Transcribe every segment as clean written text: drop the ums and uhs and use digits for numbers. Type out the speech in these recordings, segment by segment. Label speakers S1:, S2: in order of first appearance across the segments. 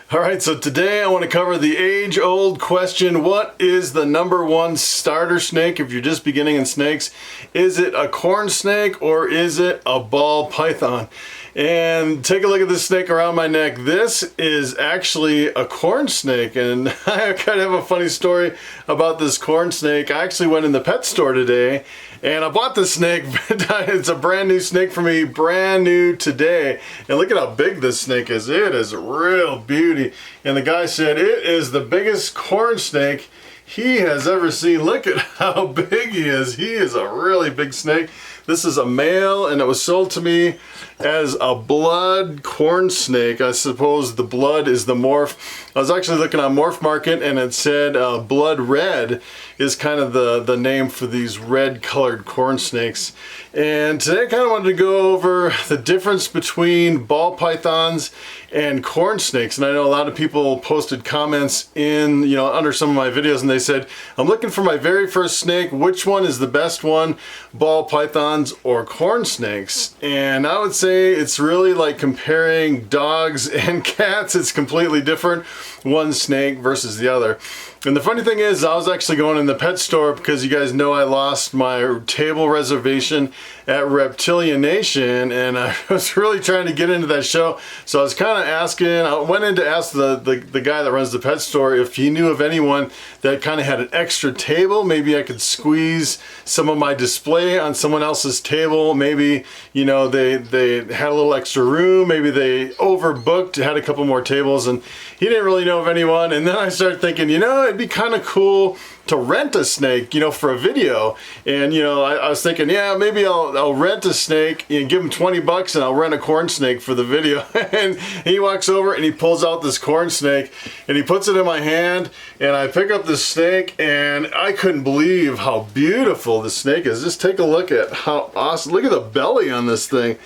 S1: Alright, so today I want to cover the age-old question, what is the #1 starter snake if you're just beginning in snakes? Is it a corn snake or is it a ball python? And take a look at this snake around my neck. This is actually a corn snake, and I kind of have a funny story about this corn snake. I actually went in the pet store today and I bought this snake. It's a brand new snake for me, brand new today. And look at how big this snake is. It is a real beauty. And the guy said it is the biggest corn snake he has ever seen. Look at how big he is. He is a really big snake. This is a male, and it was sold to me as a blood corn snake. I suppose the blood is the morph. I was actually looking on Morph Market, and it said blood red is kind of the name for these red colored corn snakes. And today I kind of wanted to go over the difference between ball pythons and corn snakes. And I know a lot of people posted comments in, under some of my videos, and they said, I'm looking for my very first snake. Which one is the best one, ball pythons or corn snakes? And I would say it's really like comparing dogs and cats. It's completely different, one snake versus the other. And the funny thing is, I was actually going in the pet store because you guys know I lost my table reservation at Reptile Nation, and I was really trying to get into that show. So I was kind of asking, I went in to ask the guy that runs the pet store if he knew of anyone that kind of had an extra table. Maybe I could squeeze some of my display on someone else's table. Maybe, they had a little extra room. Maybe they overbooked, had a couple more tables, and he didn't really know of anyone. And then I started thinking, it'd be kind of cool to rent a snake, for a video. And I was thinking, yeah, maybe I'll rent a snake and give him 20 bucks and I'll rent a corn snake for the video. And he walks over and he pulls out this corn snake and he puts it in my hand, and I pick up this snake and I couldn't believe how beautiful the snake is. Just take a look at how awesome. Look at the belly on this thing.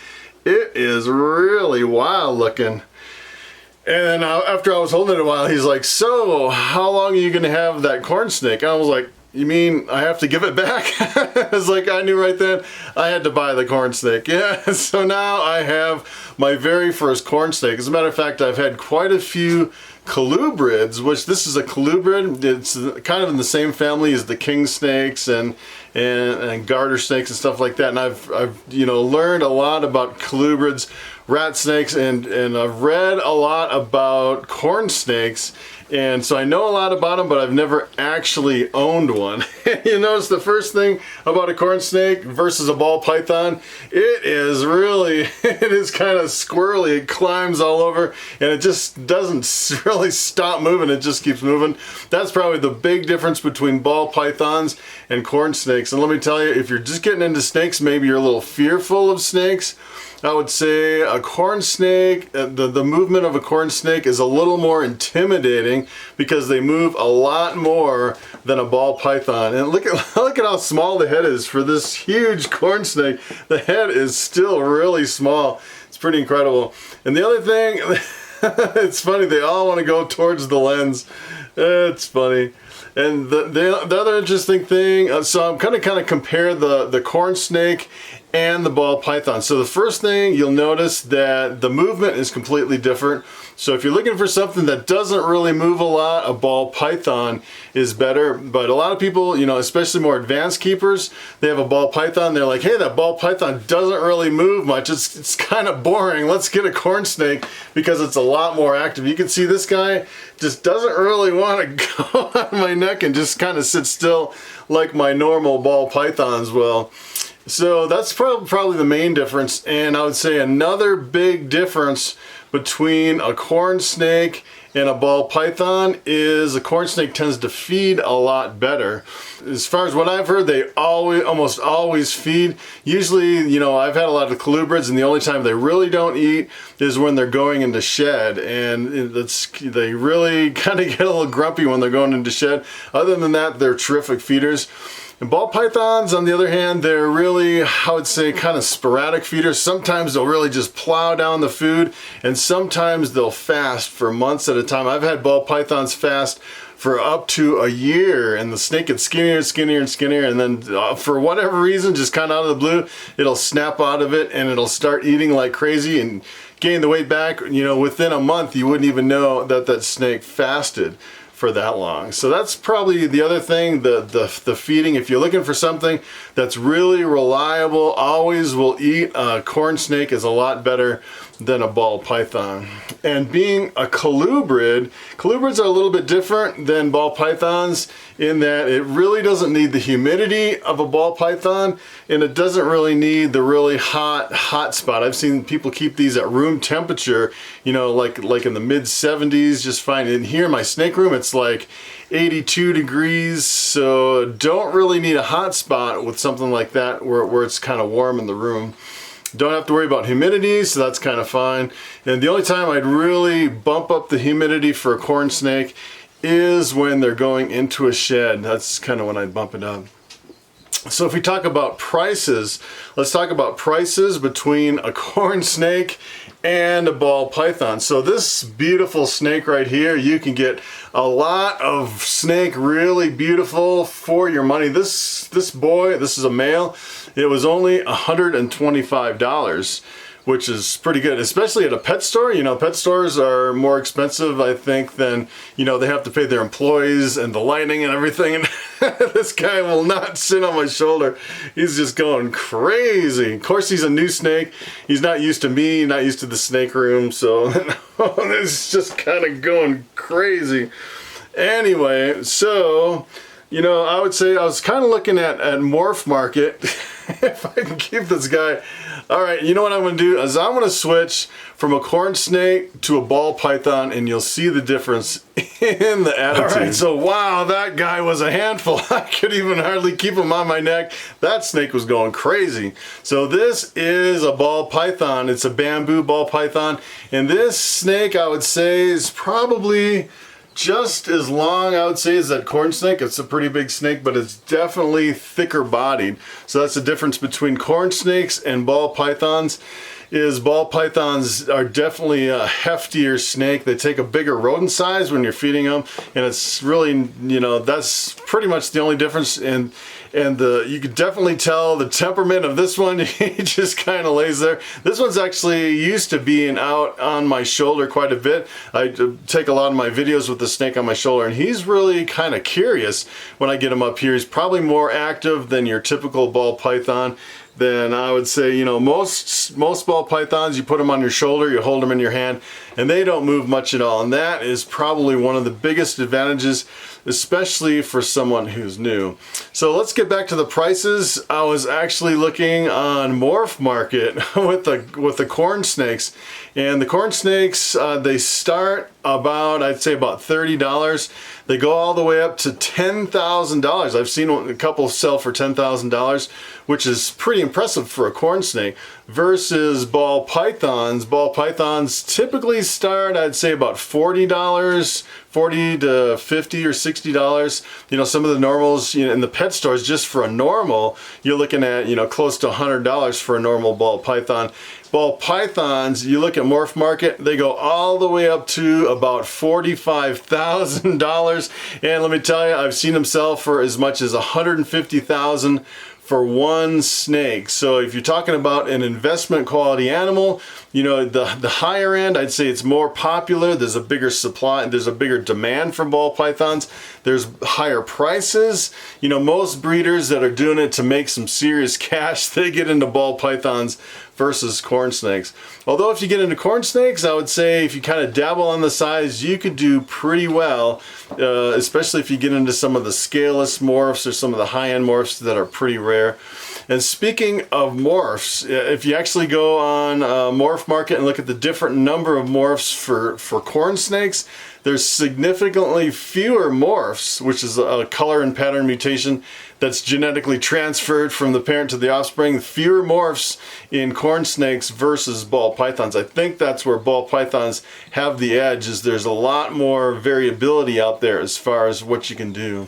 S1: It is really wild looking. And after I was holding it a while, he's like, so how long are you going to have that corn snake? I was like, you mean I have to give it back? It's like, I knew right then I had to buy the corn snake. Yeah, so now I have my very first corn snake. As a matter of fact, I've had quite a few colubrids, which this is a colubrid. It's kind of in the same family as the king snakes and garter snakes and stuff like that. And I've learned a lot about colubrids, rat snakes, and I've read a lot about corn snakes. And so I know a lot about them, but I've never actually owned one. You notice the first thing about a corn snake versus a ball python, it is kind of squirrely. It climbs all over and it just doesn't really stop moving. It just keeps moving. That's probably the big difference between ball pythons and corn snakes. And let me tell you, if you're just getting into snakes, maybe you're a little fearful of snakes, I would say a corn snake, the movement of a corn snake is a little more intimidating because they move a lot more than a ball python. And look at how small the head is for this huge corn snake. The head is still really small. It's pretty incredible. And the other thing, it's funny, they all want to go towards the lens. It's funny. And the other interesting thing, so I'm kind of compare the corn snake and the ball python. So the first thing you'll notice that the movement is completely different. So if you're looking for something that doesn't really move a lot, a ball python is better. But a lot of people, especially more advanced keepers, they have a ball python. They're like, hey, that ball python doesn't really move much. It's kind of boring. Let's get a corn snake because it's a lot more active. You can see this guy just doesn't really want to go on my neck and just kind of sit still like my normal ball pythons will. So that's probably the main difference. And I would say another big difference between a corn snake and a ball python is a corn snake tends to feed a lot better. As far as what I've heard, they almost always feed. Usually, I've had a lot of colubrids, and the only time they really don't eat is when they're going into shed, and they really kind of get a little grumpy when they're going into shed. Other than that, they're terrific feeders. And ball pythons, on the other hand, they're really, I would say, kind of sporadic feeders. Sometimes they'll really just plow down the food, and sometimes they'll fast for months at a time. I've had ball pythons fast for up to a year, and the snake gets skinnier and skinnier and skinnier, and then for whatever reason, just kind of out of the blue, it'll snap out of it and it'll start eating like crazy, and gain the weight back, you know, within a month you wouldn't even know that that snake fasted for that long. So that's probably the other thing, the feeding. If you're looking for something that's really reliable, always will eat, a corn snake is a lot better than a ball python. And being a colubrid, colubrids are a little bit different than ball pythons in that it really doesn't need the humidity of a ball python, and it doesn't really need the really hot spot. I've seen people keep these at room temperature, you know, like in the mid 70s, just fine. In here in my snake room, it's like 82 degrees, so don't really need a hot spot with something like that where it's kind of warm in the room. Don't have to worry about humidity, so that's kind of fine. And the only time I'd really bump up the humidity for a corn snake is when they're going into a shed. That's kind of when I'd bump it up. So if we talk about prices, let's talk about prices between a corn snake and a ball python. So this beautiful snake right here, you can get a lot of snake, really beautiful for your money. This boy, this is a male, it was only $125, which is pretty good, especially at a pet store. You know, pet stores are more expensive, I think, than, you know, they have to pay their employees and the lighting and everything. And this guy will not sit on my shoulder. He's just going crazy. Of course, he's a new snake. He's not used to me, not used to the snake room. So it's just kind of going crazy. Anyway, so, you know, I would say I was kind of looking at Morph Market. If I can keep this guy. All right, you know what I'm going to do is I'm going to switch from a corn snake to a ball python, and you'll see the difference in the attitude. All right, so wow, that guy was a handful. I could even hardly keep him on my neck. That snake was going crazy. So this is a ball python. It's a bamboo ball python, and this snake, I would say, is probably just as long, I would say, as that corn snake. It's a pretty big snake, but it's definitely thicker bodied. So that's the difference between corn snakes and ball pythons, is ball pythons are definitely a heftier snake. They take a bigger rodent size when you're feeding them, and it's really, you know, that's pretty much the only difference. And you can definitely tell the temperament of this one. He just kind of lays there. This one's actually used to being out on my shoulder quite a bit. I take a lot of my videos with the snake on my shoulder, and he's really kind of curious when I get him up here. He's probably more active than your typical ball python. Then I would say, you know, most ball pythons, you put them on your shoulder, you hold them in your hand, and they don't move much at all. And that is probably one of the biggest advantages, especially for someone who's new. So let's get back to the prices. I was actually looking on Morph Market with the corn snakes, and the corn snakes, they start about, I'd say about $30. They go all the way up to $10,000. I've seen a couple sell for $10,000, which is pretty impressive for a corn snake, versus ball pythons. Ball pythons typically start, I'd say, about $40, $40 to $50 or $60. You know, some of the normals, you know, in the pet stores, just for a normal, you're looking at, you know, close to $100 for a normal ball python. Ball pythons, you look at Morph Market, they go all the way up to about $45,000. And let me tell you, I've seen them sell for as much as $150,000 for one snake. So if you're talking about an investment quality animal, you know, the higher end, I'd say it's more popular. There's a bigger supply, there's a bigger demand for ball pythons. There's higher prices. You know, most breeders that are doing it to make some serious cash, they get into ball pythons versus corn snakes. Although if you get into corn snakes, I would say if you kind of dabble on the size, you could do pretty well, especially if you get into some of the scaleless morphs or some of the high-end morphs that are pretty rare. And speaking of morphs, if you actually go on Morph Market and look at the different number of morphs for corn snakes, there's significantly fewer morphs, which is a color and pattern mutation that's genetically transferred from the parent to the offspring. Fewer morphs in corn snakes versus ball pythons. I think that's where ball pythons have the edge, is there's a lot more variability out there as far as what you can do.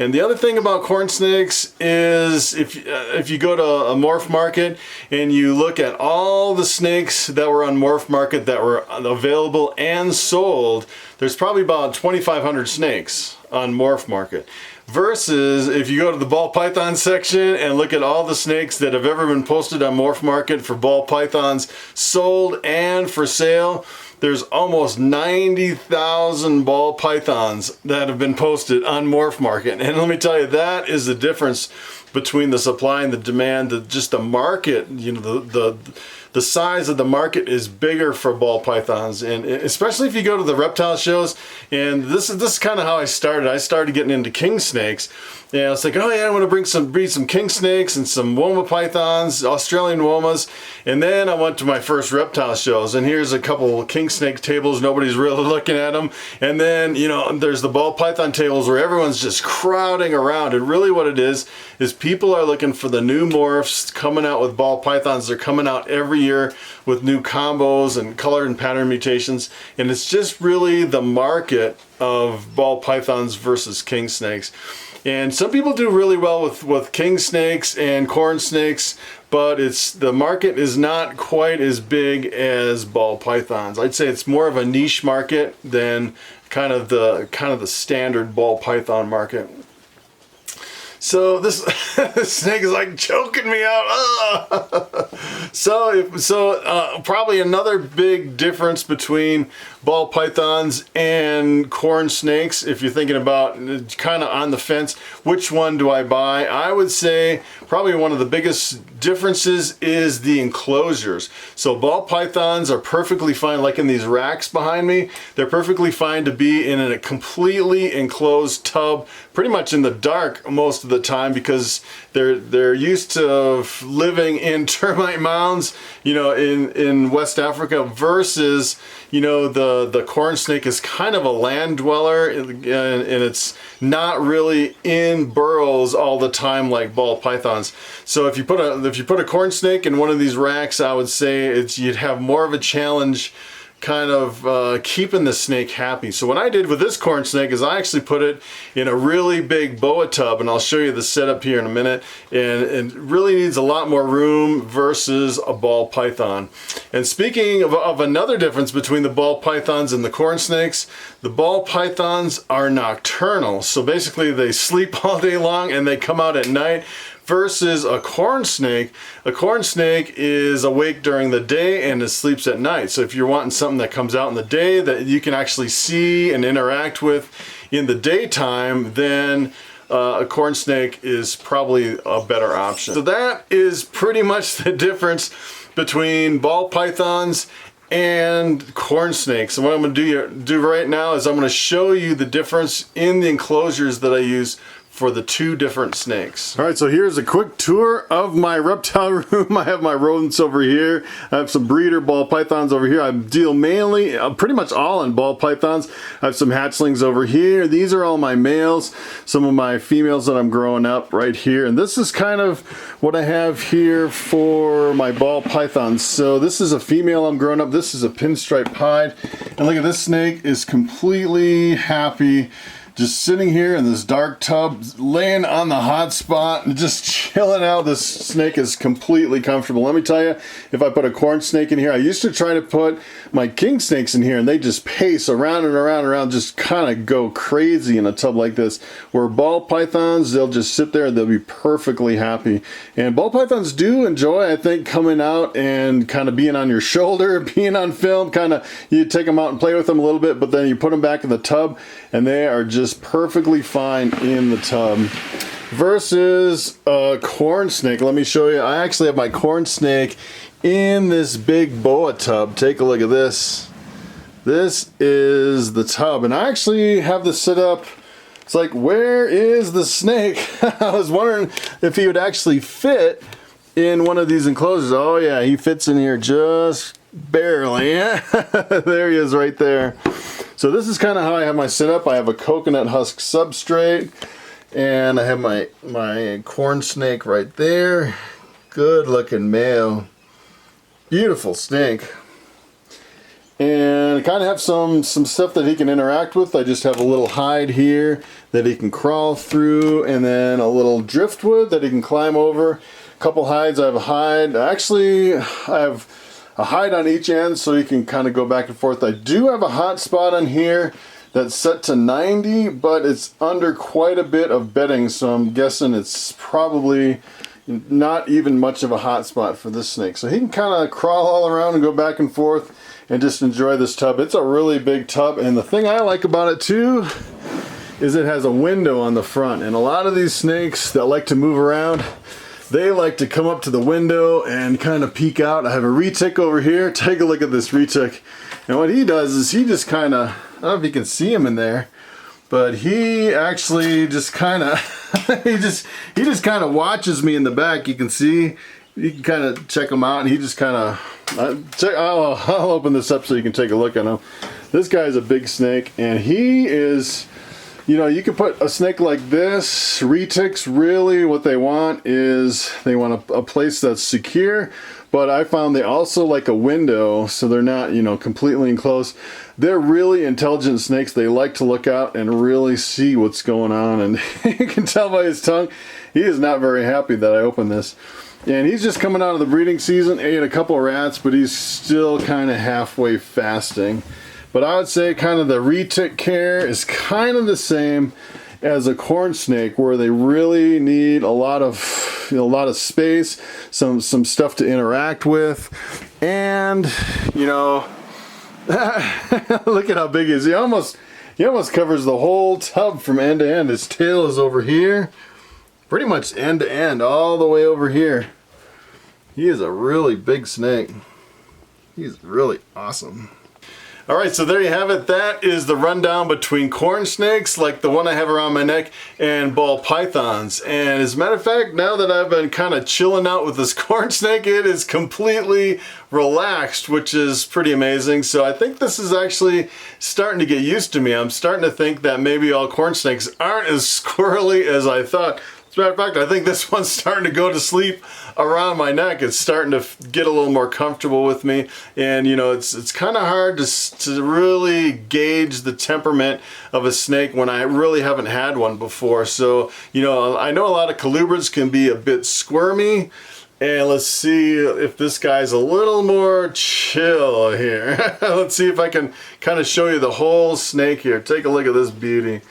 S1: And the other thing about corn snakes is if you go to a morph market and you look at all the snakes that were on morph market that were available and sold, there's probably about 2,500 snakes on morph market. Versus if you go to the ball python section and look at all the snakes that have ever been posted on morph market for ball pythons sold and for sale, there's almost 90,000 ball pythons that have been posted on morph market. And let me tell you, that is the difference between the supply and the demand. Just the market, you know, the size of the market is bigger for ball pythons, and especially if you go to the reptile shows. And this is kind of how I started. I started getting into king snakes, and I was like, oh yeah, I want to breed some king snakes and some woma pythons, Australian womas. And then I went to my first reptile shows, and here's a couple king snake tables. Nobody's really looking at them. And then, you know, there's the ball python tables where everyone's just crowding around. And really what it is people are looking for the new morphs coming out with ball pythons. They're coming out every year with new combos and color and pattern mutations. And it's just really the market of ball pythons versus king snakes. And some people do really well with king snakes and corn snakes, but the market is not quite as big as ball pythons. I'd say it's more of a niche market than kind of the standard ball python market. So this snake is like choking me out. So probably another big difference between ball pythons and corn snakes, if you're thinking about kind of on the fence, which one do I buy? I would say probably one of the biggest differences is the enclosures. So ball pythons are perfectly fine, like in these racks behind me, they're perfectly fine to be in a completely enclosed tub, pretty much in the dark most of the time, because they're used to living in termite mounds, you know, in West Africa, versus, you know, the corn snake is kind of a land dweller, and it's not really in burrows all the time like ball pythons. So if you put a corn snake in one of these racks, I would say you'd have more of a challenge kind of keeping the snake happy. So what I did with this corn snake is I actually put it in a really big boa tub, and I'll show you the setup here in a minute, and it really needs a lot more room versus a ball python. And speaking of another difference between the ball pythons and the corn snakes, the ball pythons are nocturnal. So basically they sleep all day long and they come out at night. Versus a corn snake is awake during the day and it sleeps at night. So if you're wanting something that comes out in the day that you can actually see and interact with in the daytime, then a corn snake is probably a better option. So that is pretty much the difference between ball pythons and corn snakes. And what I'm going to do right now is I'm going to show you the difference in the enclosures that I use for the two different snakes. All right, so here's a quick tour of my reptile room. I have my rodents over here. I have some breeder ball pythons over here. I deal mainly, pretty much all in ball pythons. I have some hatchlings over here. These are all my males. Some of my females that I'm growing up right here. And this is kind of what I have here for my ball pythons. So this is a female I'm growing up. This is a pinstripe pied. And look at this snake is completely happy, just sitting here in this dark tub, laying on the hot spot and just chilling out. This snake is completely comfortable. Let me tell you, if I put a corn snake in here, I used to try to put my king snakes in here and they just pace around and around and around, just kind of go crazy in a tub like this. Where ball pythons, they'll just sit there and they'll be perfectly happy. And ball pythons do enjoy, I think, coming out and kind of being on your shoulder, being on film, kind of, you take them out and play with them a little bit, but then you put them back in the tub and they are just perfectly fine in the tub. Versus a corn snake. Let me show you. I actually have my corn snake in this big boa tub. Take a look at this. This is the tub, and I actually have this set up. It's like, where is the snake? I was wondering if he would actually fit in one of these enclosures. Oh yeah, he fits in here just barely. There he is right there. So this is kind of how I have my setup. I have a coconut husk substrate, and I have my corn snake right there. Good looking male. Beautiful snake. And I kind of have some stuff that he can interact with. I just have a little hide here that he can crawl through, and then a little driftwood that he can climb over. A couple hides. I have a hide. Actually, I have a hide on each end so he can kind of go back and forth. I do have a hot spot on here that's set to 90, but it's under quite a bit of bedding, so I'm guessing it's probably not even much of a hot spot for this snake. So he can kind of crawl all around and go back and forth and just enjoy this tub. It's a really big tub, and the thing I like about it too is it has a window on the front, and a lot of these snakes that like to move around, they like to come up to the window and kind of peek out. I have a retic over here. Take a look at this retic, and what he does is he just kind of, I don't know if you can see him in there, but he actually just kind of he just kind of watches me in the back. You can see, you can kind of check him out, and he just kind of I'll open this up so you can take a look at him. This guy's a big snake, and he is, you know, you can put a snake like this. Retics, really what they want is they want a place that's secure, but I found they also like a window, so they're not, you know, completely enclosed. They're really intelligent snakes. They like to look out and really see what's going on, and you can tell by his tongue, he is not very happy that I opened this. And he's just coming out of the breeding season, ate a couple of rats, but he's still kind of halfway fasting. But I would say kind of the retic care is kind of the same as a corn snake, where they really need a lot of, you know, a lot of space, some stuff to interact with, and you know, look at how big he is. He almost covers the whole tub from end to end. His tail is over here, pretty much end to end, all the way over here. He is a really big snake. He's really awesome. All right, so there you have it. That is the rundown between corn snakes, like the one I have around my neck, and ball pythons. And as a matter of fact, now that I've been kind of chilling out with this corn snake, it is completely relaxed, which is pretty amazing. So I think this is actually starting to get used to me. I'm starting to think that maybe all corn snakes aren't as squirrely as I thought. As a matter of fact, I think this one's starting to go to sleep around my neck. It's starting to get a little more comfortable with me, and you know, it's kind of hard to really gauge the temperament of a snake when I really haven't had one before. So, you know, I know a lot of colubrids can be a bit squirmy, and let's see if this guy's a little more chill here. Let's see if I can kind of show you the whole snake here. Take a look at this beauty.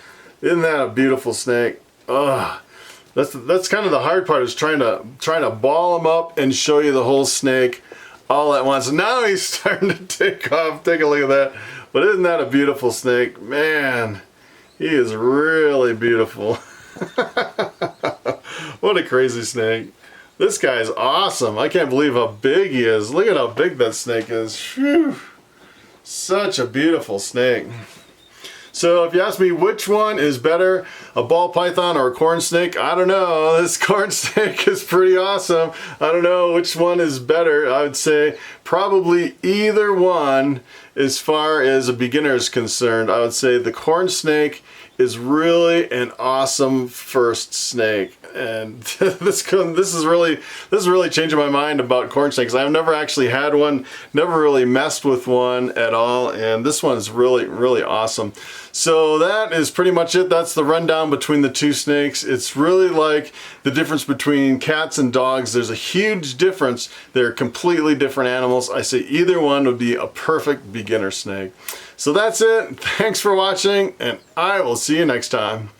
S1: Isn't that a beautiful snake? Ugh. That's kind of the hard part, is trying to ball him up and show you the whole snake all at once. Now he's starting to take off. Take a look at that. But isn't that a beautiful snake? Man, he is really beautiful. What a crazy snake. This guy's awesome. I can't believe how big he is. Look at how big that snake is. Whew. Such a beautiful snake. So if you ask me which one is better, a ball python or a corn snake, I don't know. This corn snake is pretty awesome. I don't know which one is better. I would say probably either one. As far as a beginner is concerned, I would say the corn snake is really an awesome first snake. And this is really changing my mind about corn snakes. I've never actually had one, never really messed with one at all, and this one is really awesome. So that is pretty much it. That's the rundown between the two snakes. It's really like the difference between cats and dogs. There's a huge difference. They're completely different animals. I say either one would be a perfect beginner snake. So that's it. Thanks for watching, and I will see you next time.